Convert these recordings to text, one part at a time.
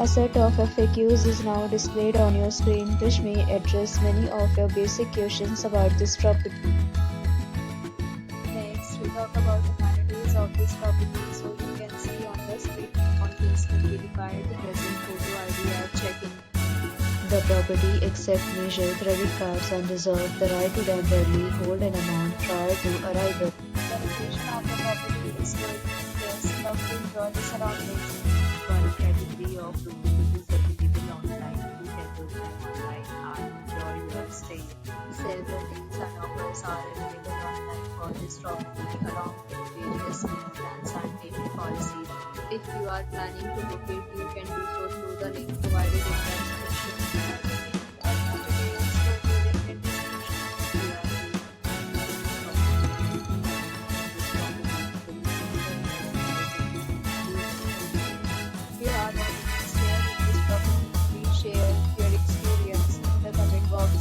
A set of FAQs is now displayed on your screen, which may address many of your basic questions about this property. Next, we talk about the amenities of this property. So you can see on the screen, audience will be required to present photo ID at check-in. The property accepts major credit cards and reserves the right to temporarily hold an amount prior to arrival. The location of the property is good. Guests love to enjoy the surroundings. One category of room is available online. You can book them online and enjoy your stay. Several deals and offers are available online for this property along with various plans and payment policies. If you are planning to book it, you can do so through the link provided in the description. If you are not interested in this property, please share your experience in the comment box.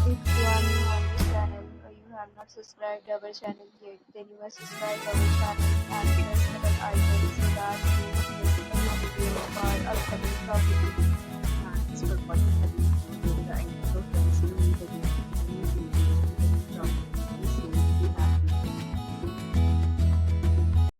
If you are new on this channel or you have not subscribed our channel yet, then you must subscribe our channel and press the bell icon so that you don't miss any video of our upcoming property.